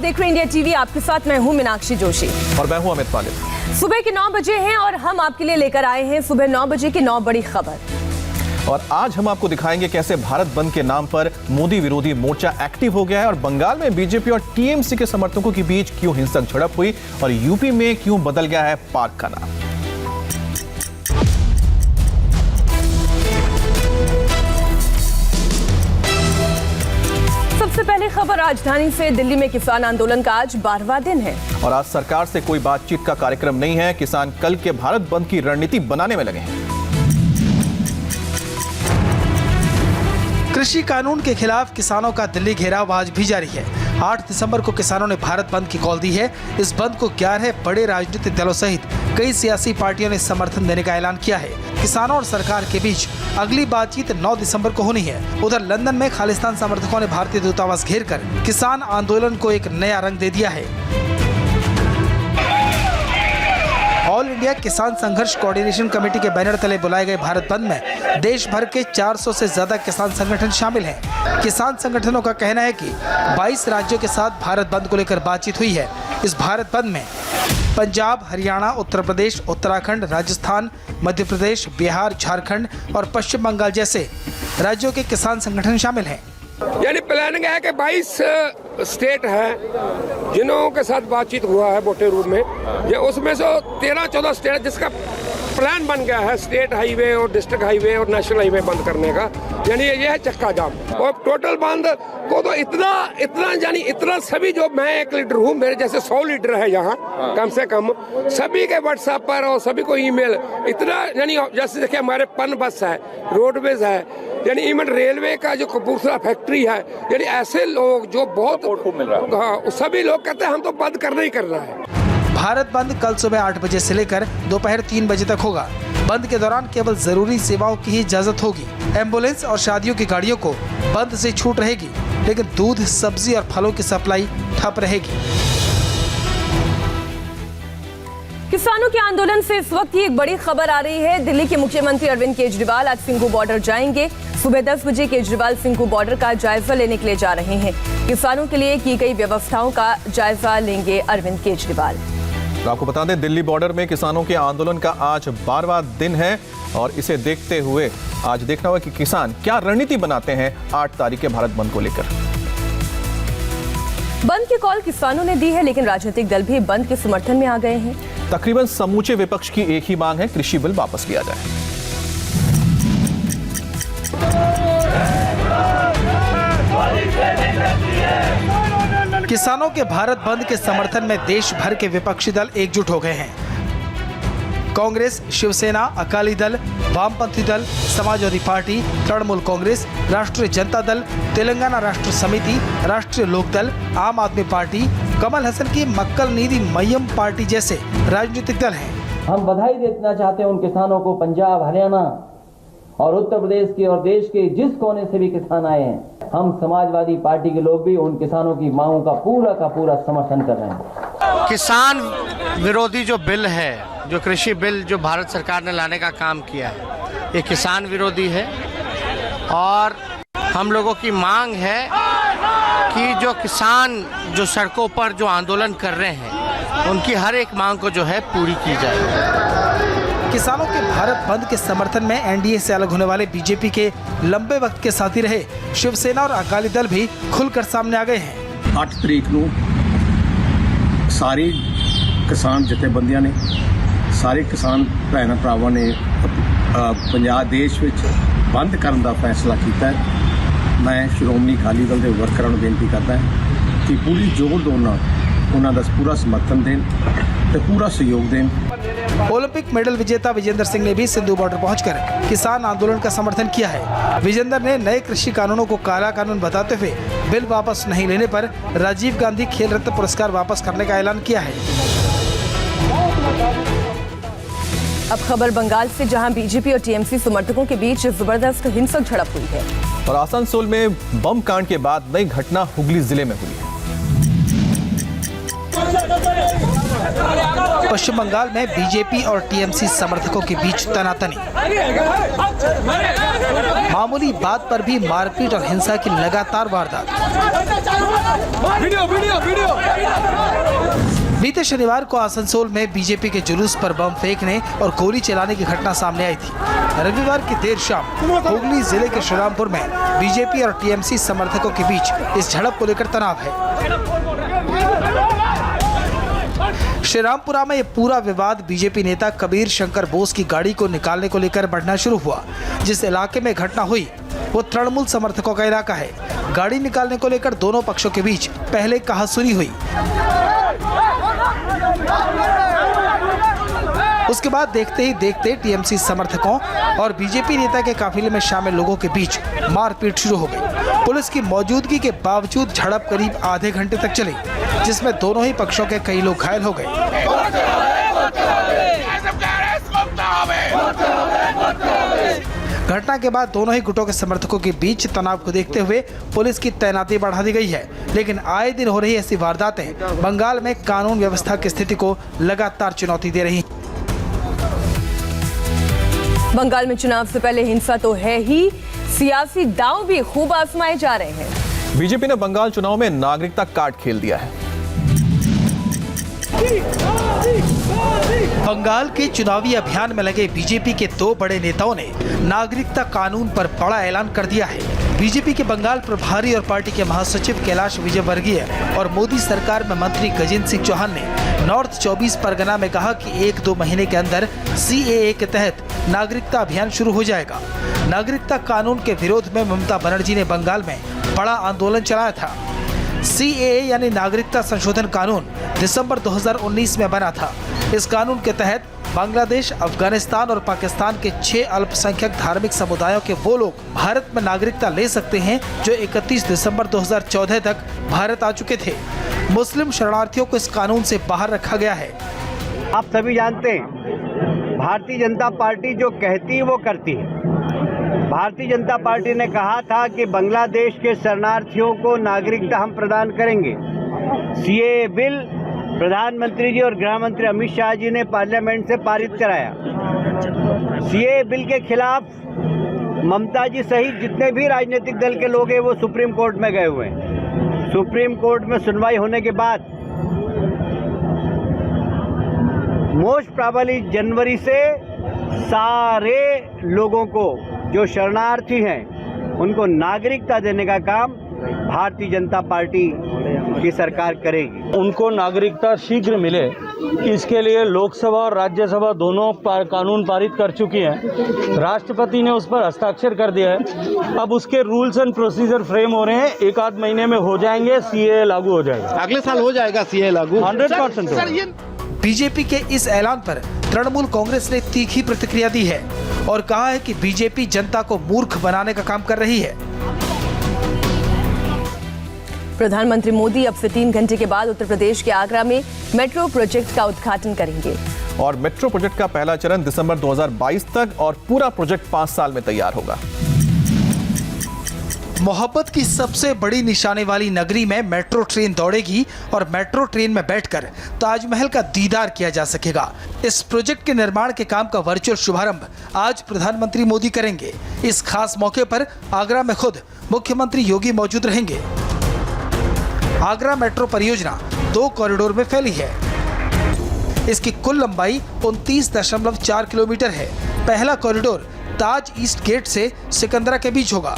देख रहे हैं इंडिया टीवी। आपके साथ मैं हूं मीनाक्षी जोशी और मैं हूं अमित पालित। सुबह के 9 बजे हैं और हम आपके लिए लेकर आए हैं सुबह 9 बजे की 9 बड़ी खबर। और आज हम आपको दिखाएंगे कैसे भारत बंद के नाम पर मोदी विरोधी मोर्चा एक्टिव हो गया है और बंगाल में बीजेपी और टीएमसी के समर्थकों के बीच क्यों हिंसक झड़प हुई और यूपी में क्यों बदल गया है पार्क का नाम। सबसे पहले खबर राजधानी से। दिल्ली में किसान आंदोलन का आज 12वां दिन है और आज सरकार से कोई बातचीत का कार्यक्रम नहीं है। किसान कल के भारत बंद की रणनीति बनाने में लगे हैं। कृषि कानून के खिलाफ किसानों का दिल्ली घेराव आज भी जारी है। 8 दिसंबर को किसानों ने भारत बंद की कॉल दी है। इस बंद को 11 बड़े राजनीतिक दलों सहित कई सियासी पार्टियों ने समर्थन देने का ऐलान किया है। किसानों और सरकार के बीच अगली बातचीत 9 दिसंबर को होनी है। उधर लंदन में खालिस्तान समर्थकों ने भारतीय दूतावास घेरकर किसान आंदोलन को एक नया रंग दे दिया है। ऑल इंडिया किसान संघर्ष कोऑर्डिनेशन कमेटी के बैनर तले बुलाए गए भारत बंद में देश भर के 400 से ज्यादा किसान संगठन शामिल हैं। किसान संगठनों का कहना है कि 22 राज्यों के साथ भारत बंद को लेकर बातचीत हुई है। इस भारत बंद में पंजाब, हरियाणा, उत्तर प्रदेश, उत्तराखंड, राजस्थान, मध्य प्रदेश, बिहार, झारखंड और पश्चिम बंगाल जैसे राज्यों के किसान संगठन शामिल हैं। यानी प्लानिंग है कि 22 स्टेट है जिन्हों के साथ बातचीत हुआ है मोटे रूप में, ये उसमें से 13-14 स्टेट जिसका प्लान बन गया है स्टेट हाईवे और डिस्ट्रिक्ट हाईवे और नेशनल हाईवे बंद करने का। यानी ये है चक्का जाम और टोटल बंद को तो इतना सभी जो मैं एक लीडर हूँ, मेरे जैसे 100 लीडर है यहाँ कम से कम, सभी के व्हाट्सएप पर और सभी को ईमेल इतना, यानी जैसे देखिए हमारे पन बस है, रोडवेज है, यानी इवन रेलवे का जो कपूरथला फैक्ट्री है, यानी ऐसे लोग जो बहुत मिल रहा है, सभी लोग कहते हैं हम तो बंद करना ही करना है। भारत बंद कल सुबह 8 बजे से लेकर दोपहर 3 बजे तक होगा। बंद के दौरान केवल जरूरी सेवाओं की ही इजाजत होगी। एम्बुलेंस और शादियों की गाड़ियों को बंद से छूट रहेगी, लेकिन दूध, सब्जी और फलों की सप्लाई ठप रहेगी। किसानों के आंदोलन से इस वक्त ही एक बड़ी खबर आ रही है। दिल्ली के मुख्यमंत्री अरविंद केजरीवाल आज सिंघू बॉर्डर जाएंगे। सुबह 10 बजे केजरीवाल सिंघू बॉर्डर का जायजा लेने के लिए जा रहे हैं। किसानों के लिए की गई व्यवस्थाओं का जायजा लेंगे अरविंद केजरीवाल। तो आपको बता दें, दिल्ली बॉर्डर में किसानों के आंदोलन का आज 12वां दिन है और इसे देखते हुए आज देखना होगा कि किसान क्या रणनीति बनाते हैं 8 तारीख के भारत बंद को लेकर। बंद की कॉल किसानों ने दी है, लेकिन राजनीतिक दल भी बंद के समर्थन में आ गए हैं। तकरीबन समूचे विपक्ष की एक ही मांग है, कृषि बिल वापस लिया जाए। किसानों के भारत बंद के समर्थन में देश भर के विपक्षी दल एकजुट हो गए हैं। कांग्रेस, शिवसेना, अकाली दल, वामपंथी दल, समाजवादी पार्टी, तृणमूल कांग्रेस, राष्ट्रीय जनता दल, तेलंगाना राष्ट्र समिति, राष्ट्रीय लोकदल, आम आदमी पार्टी, कमल हसन की मक्कल नीति मय्यम पार्टी जैसे राजनीतिक दल हैं। हम बधाई देना चाहते हैं उन किसानों को, पंजाब, हरियाणा और उत्तर प्रदेश के और देश के जिस कोने से भी किसान आए हैं। हम समाजवादी पार्टी के लोग भी उन किसानों की मांगों का पूरा समर्थन कर रहे हैं। किसान विरोधी जो बिल है, जो कृषि बिल जो भारत सरकार ने लाने का काम किया है, ये किसान विरोधी है और हम लोगों की मांग है कि जो किसान जो सड़कों पर जो आंदोलन कर रहे हैं, उनकी हर एक मांग को जो है पूरी की जाए। किसानों के भारत बंद के समर्थन में एनडीए से अलग होने वाले बीजेपी के लंबे वक्त के साथी रहे शिवसेना और अकाली दल भी खुलकर सामने आ गए हैं। 8 तरीक ਨੂੰ सारी किसान जथेबंदियां ने, सारे किसान भैन भरावां ने पंजाब देश ਵਿੱਚ ਬੰਦ ਕਰਨ ਦਾ फैसला किया है। मैं श्रोमणी अकाली दल के वर्करां ਨੂੰ बेनती करता है कि पूरी जोर दो उन्होंने पूरा समर्थन दें तो पूरा सहयोग दें। ओलंपिक मेडल विजेता विजेंद्र सिंह ने भी सिंधु बॉर्डर पहुंचकर किसान आंदोलन का समर्थन किया है। विजेंद्र ने नए कृषि कानूनों को काला कानून बताते हुए बिल वापस नहीं लेने पर राजीव गांधी खेल रत्न पुरस्कार वापस करने का ऐलान किया है। अब खबर बंगाल से, जहां बीजेपी और टीएमसी समर्थकों के बीच जबरदस्त हिंसक झड़प हुई है और आसनसोल में बम कांड के बाद नई घटना हुगली जिले में हुई है। पश्चिम बंगाल में बीजेपी और टीएमसी समर्थकों के बीच तनातनी। मामूली बात पर भी मारपीट और हिंसा की लगातार वारदात। बीते शनिवार को आसनसोल में बीजेपी के जुलूस पर बम फेंकने और गोली चलाने की घटना सामने आई थी। रविवार की देर शाम हुगली जिले के श्रीरामपुर में बीजेपी और टीएमसी समर्थकों के बीच इस झड़प को लेकर तनाव है। श्रीरामपुरा में ये पूरा विवाद बीजेपी नेता कबीर शंकर बोस की गाड़ी को निकालने को लेकर बढ़ना शुरू हुआ। जिस इलाके में घटना हुई वो तृणमूल समर्थकों का इलाका है। गाड़ी निकालने को लेकर दोनों पक्षों के बीच पहले कहासुनी हुई। उसके बाद देखते ही देखते टीएमसी समर्थकों और बीजेपी नेता के काफिले में शामिल लोगों के बीच मारपीट शुरू हो गई। पुलिस की मौजूदगी के बावजूद झड़प करीब आधे घंटे तक चली, जिसमें दोनों ही पक्षों के कई लोग घायल हो गए। घटना के बाद दोनों ही गुटों के समर्थकों के बीच तनाव को देखते हुए पुलिस की तैनाती बढ़ा दी गई है। लेकिन आए दिन हो रही ऐसी वारदातें बंगाल में कानून व्यवस्था की स्थिति को लगातार चुनौती दे रही हैं। बंगाल में चुनाव से पहले हिंसा तो है ही, सियासी दांव भी खूब आजमाए जा रहे हैं। बीजेपी ने बंगाल चुनाव में नागरिकता कार्ड खेल दिया है। बंगाल के चुनावी अभियान में लगे बीजेपी के दो बड़े नेताओं ने नागरिकता कानून पर बड़ा ऐलान कर दिया है। बीजेपी के बंगाल प्रभारी और पार्टी के महासचिव कैलाश विजयवर्गीय और मोदी सरकार में मंत्री गजेंद्र सिंह चौहान ने नॉर्थ 24 परगना में कहा कि 1-2 महीने के अंदर सीएए के तहत नागरिकता अभियान शुरू हो जाएगा। नागरिकता कानून के विरोध में ममता बनर्जी ने बंगाल में बड़ा आंदोलन चलाया था। सीएए यानी नागरिकता संशोधन कानून दिसंबर 2019 में बना था। इस कानून के तहत बांग्लादेश, अफगानिस्तान और पाकिस्तान के 6 अल्पसंख्यक धार्मिक समुदायों के वो लोग भारत में नागरिकता ले सकते हैं जो 31 दिसंबर 2014 तक भारत आ चुके थे। मुस्लिम शरणार्थियों को इस कानून से बाहर रखा गया है। आप सभी जानते हैं भारतीय जनता पार्टी जो कहती है वो करती है। भारतीय जनता पार्टी ने कहा था कि बांग्लादेश के शरणार्थियों को नागरिकता हम प्रदान करेंगे। सीएए बिल प्रधानमंत्री जी और गृह मंत्री अमित शाह जी ने पार्लियामेंट से पारित कराया। सीएए बिल के खिलाफ ममता जी सहित जितने भी राजनीतिक दल के लोग हैं वो सुप्रीम कोर्ट में गए हुए हैं। सुप्रीम कोर्ट में सुनवाई होने के बाद मोस्ट प्रोबेबली जनवरी से सारे लोगों को जो शरणार्थी हैं उनको नागरिकता देने का काम भारतीय जनता पार्टी की सरकार करेगी। उनको नागरिकता शीघ्र मिले, इसके लिए लोकसभा और राज्यसभा दोनों कानून पारित कर चुकी हैं। राष्ट्रपति ने उस पर हस्ताक्षर कर दिया है। अब उसके रूल्स एंड प्रोसीजर फ्रेम हो रहे हैं। 1-8 महीने में हो जाएंगे, सीएए लागू हो जाएगा। अगले साल हो जाएगा सीएए लागू 100%। बीजेपी के इस ऐलान पर तृणमूल कांग्रेस ने तीखी प्रतिक्रिया दी है और कहा है कि बीजेपी जनता को मूर्ख बनाने का काम कर रही है। प्रधानमंत्री मोदी अब से 3 घंटे के बाद उत्तर प्रदेश के आगरा में मेट्रो प्रोजेक्ट का उद्घाटन करेंगे। और मेट्रो प्रोजेक्ट का पहला चरण दिसंबर 2022 तक और पूरा प्रोजेक्ट 5 साल में तैयार होगा। मोहब्बत की सबसे बड़ी निशाने वाली नगरी में मेट्रो ट्रेन दौड़ेगी और मेट्रो ट्रेन में बैठकर ताजमहल का दीदार किया जा सकेगा। इस प्रोजेक्ट के निर्माण के काम का वर्चुअल शुभारंभ आज प्रधानमंत्री मोदी करेंगे। इस खास मौके पर आगरा में खुद मुख्यमंत्री योगी मौजूद रहेंगे। आगरा मेट्रो परियोजना 2 कॉरिडोर में फैली है। इसकी कुल लंबाई 29.4 किलोमीटर है। पहला कॉरिडोर ताज ईस्ट गेट से सिकंदरा के बीच होगा।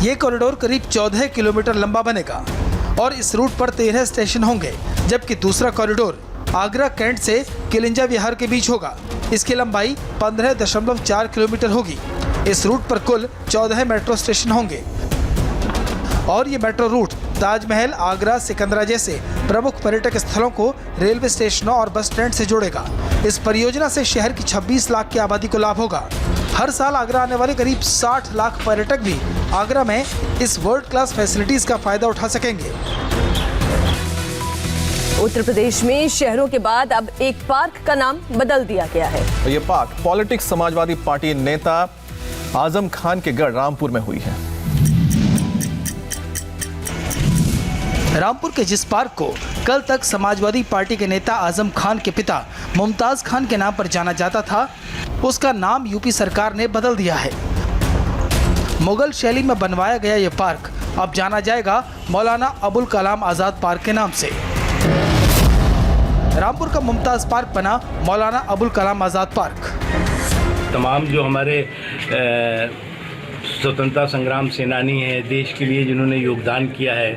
ये कॉरिडोर करीब 14 किलोमीटर लंबा बनेगा और इस रूट पर 13 स्टेशन होंगे, जबकि दूसरा कॉरिडोर आगरा कैंट से किलिंजा विहार के बीच होगा। इसकी लंबाई 15.4 किलोमीटर होगी। इस रूट पर कुल 14 मेट्रो स्टेशन होंगे और ये मेट्रो रूट ताजमहल, आगरा, सिकंदरा जैसे प्रमुख पर्यटक स्थलों को रेलवे स्टेशनों और बस स्टैंड से जोड़ेगा। इस परियोजना से शहर की 26 लाख की आबादी को लाभ होगा। हर साल आगरा आने वाले करीब 60 लाख पर्यटक भी आगरा में इस वर्ल्ड क्लास फैसिलिटीज का फायदा उठा सकेंगे। उत्तर प्रदेश में शहरों के बाद अब एक पार्क का नाम बदल दिया गया है। ये पार्क पॉलिटिक्स समाजवादी पार्टी नेता आजम खान के गढ़ रामपुर में हुई है। रामपुर के जिस पार्क को कल तक समाजवादी पार्टी के नेता आजम खान के पिता मुमताज खान के नाम पर जाना जाता था, उसका नाम यूपी सरकार ने बदल दिया है। मुगल शैली में बनवाया गया ये पार्क अब जाना जाएगा मौलाना अबुल कलाम आज़ाद पार्क के नाम से। रामपुर का मुमताज पार्क बना मौलाना अबुल कलाम आज़ाद पार्क। तमाम जो हमारे स्वतंत्रता संग्राम सेनानी हैं, देश के लिए जिन्होंने योगदान किया है,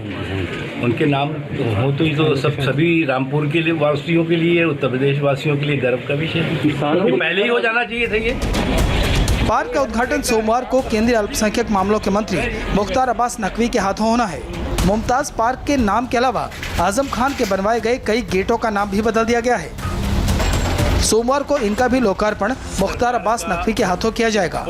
उनके नाम हो तो सभी रामपुर के लिए वासियों के लिए, उत्तर प्रदेश वासियों के लिए गर्व का विषय है। ये पहले ही हो जाना चाहिए था। ये पार्क का उद्घाटन सोमवार को केंद्रीय अल्पसंख्यक मामलों के मंत्री मुख्तार अब्बास नकवी के हाथों होना है। मुमताज पार्क के नाम के अलावा आजम खान के बनवाए गए कई गेटों का नाम भी बदल दिया गया है। सोमवार को इनका भी लोकार्पण मुख्तार अब्बास नकवी के हाथों किया जाएगा।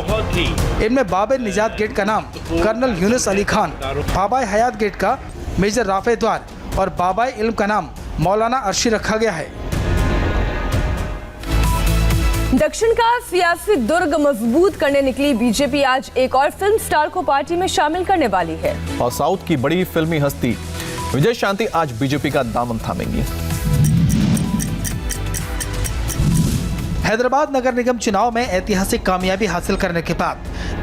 इनमें बाबे निजात गेट का नाम कर्नल यूनुस अली खान, बाबा हयात गेट का मेजर राफे द्वार और बाबा इल्म का नाम मौलाना अर्शी रखा गया है। दक्षिण का सियासी दुर्ग मजबूत करने निकली बीजेपी आज एक और फिल्म स्टार को पार्टी में शामिल करने वाली है। और साउथ की बड़ी फिल्मी हस्ती विजयशांति आज बीजेपी का दामन थामेंगी। हैदराबाद नगर निगम चुनाव में ऐतिहासिक कामयाबी हासिल करने के बाद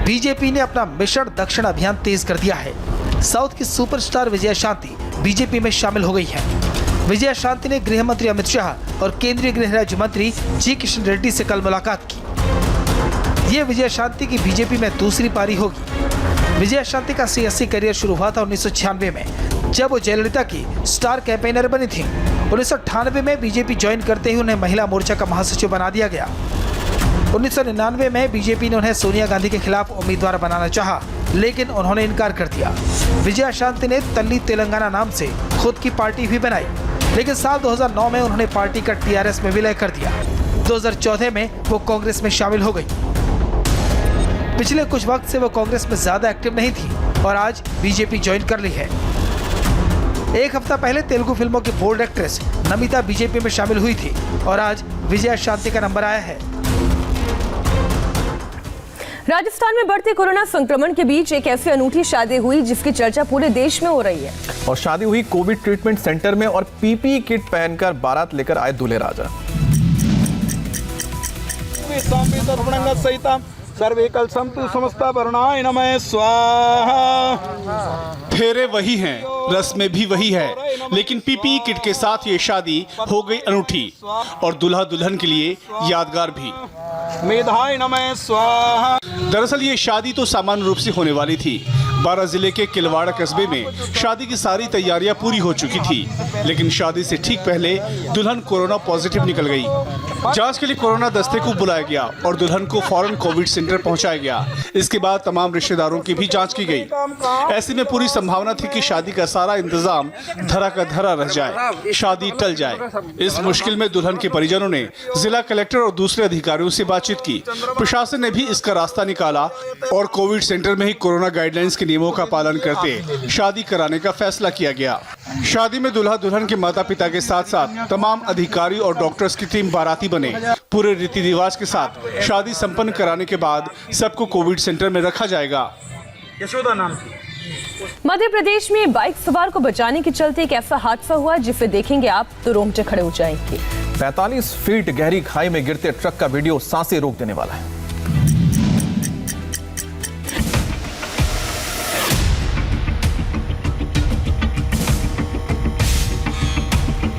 बीजेपी ने अपना मिशन दक्षिण अभियान तेज कर दिया है। साउथ की सुपरस्टार विजयशांति बीजेपी में शामिल हो गई है। विजयशांति ने गृह मंत्री अमित शाह और केंद्रीय गृह राज्य मंत्री जी किशन रेड्डी से कल मुलाकात की। ये विजयशांति की बीजेपी में दूसरी पारी होगी। विजयशांति का सियासी करियर शुरू हुआ था 1996 में, जब वो जयललिता की स्टार कैंपेनर बनी थी। 1998 में बीजेपी ज्वाइन करते ही उन्हें महिला मोर्चा का महासचिव बना दिया गया। 1999 में बीजेपी ने उन्हें सोनिया गांधी के खिलाफ उम्मीदवार बनाना चाहा, लेकिन उन्होंने इनकार कर दिया। विजयशांति ने तल्ली तेलंगाना नाम से खुद की पार्टी भी बनाई, लेकिन साल 2009 में उन्होंने पार्टी का टीआरएस में विलय कर दिया। 2014 में वो कांग्रेस में शामिल हो गई। पिछले कुछ वक्त से वो कांग्रेस में ज्यादा एक्टिव नहीं थी और आज बीजेपी ज्वाइन कर ली है। एक हफ्ता पहले तेलुगु फिल्मों की बोल्ड एक्ट्रेस नमिता बीजेपी में शामिल हुई थी और आज विजयशांति का नंबर आया है। राजस्थान में बढ़ते कोरोना संक्रमण के बीच एक ऐसी अनूठी शादी हुई जिसकी चर्चा पूरे देश में हो रही है। और शादी हुई कोविड ट्रीटमेंट सेंटर में और पीपीई किट पहनकर बारात लेकर आए दूल्हे राजा। सर्वेकल संतु समस्ता वरुणाय नमः स्वाहा। फेरे वही हैं, रस्में भी वही है, लेकिन पीपीई किट के साथ ये शादी हो गई अनूठी और दूल्हा दुल्हन के लिए यादगार भी। मेधाय नमः स्वाहा। दरअसल ये शादी तो सामान्य रूप से होने वाली थी। 12 जिले के किलवाड़ा कस्बे में शादी की सारी तैयारियां पूरी हो चुकी थी, लेकिन शादी से ठीक पहले दुल्हन कोरोना पॉजिटिव निकल गई। जांच के लिए कोरोना दस्ते को बुलाया गया और दुल्हन को फौरन कोविड सेंटर पहुंचाया गया। इसके बाद तमाम रिश्तेदारों की भी जांच की गई। ऐसे में पूरी संभावना थी कि शादी का सारा इंतजाम धरा का धरा रह जाए, शादी टल जाए। इस मुश्किल में दुल्हन के परिजनों ने जिला कलेक्टर और दूसरे अधिकारियों से बातचीत की। प्रशासन ने भी इसका रास्ता निकाला और कोविड सेंटर में ही कोरोना गाइडलाइंस के नियमों का पालन करते शादी कराने का फैसला किया गया। शादी में दूल्हा दुल्हन के माता पिता के साथ साथ तमाम अधिकारी और डॉक्टर्स की टीम बाराती बने। पूरे रीति रिवाज के साथ शादी संपन्न कराने के बाद सबको कोविड सेंटर में रखा जाएगा। यशोदा नाम थी। मध्य प्रदेश में बाइक सवार को बचाने के चलते एक ऐसा हादसा हुआ जिसे देखेंगे आप तो रोंगटे खड़े हो जाएंगे। 45 फीट गहरी खाई में गिरते ट्रक का वीडियो सांसें रोक देने वाला है।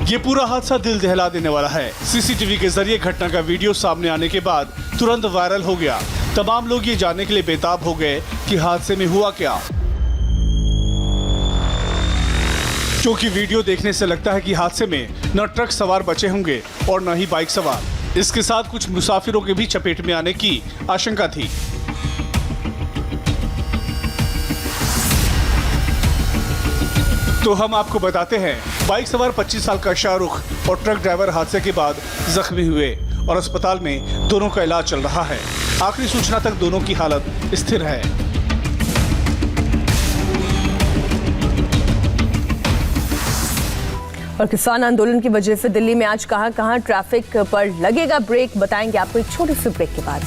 ये पूरा हादसा दिल दहला देने वाला है। सीसीटीवी के जरिए घटना का वीडियो सामने आने के बाद तुरंत वायरल हो गया। तमाम लोग ये जानने के लिए बेताब हो गए कि हादसे में हुआ क्या, क्योंकि वीडियो देखने से लगता है कि हादसे में न ट्रक सवार बचे होंगे और न ही बाइक सवार। इसके साथ कुछ मुसाफिरों के भी चपेट में आने की आशंका थी। तो हम आपको बताते हैं, बाइक सवार 25 साल का शाहरुख और ट्रक ड्राइवर हादसे के बाद जख्मी हुए और अस्पताल में दोनों का इलाज चल रहा है। आखिरी सूचना तक दोनों की हालत स्थिर है। और किसान आंदोलन की वजह से दिल्ली में आज कहां-कहां ट्रैफिक पर लगेगा ब्रेक, बताएंगे आपको एक छोटी सी ब्रेक के बाद।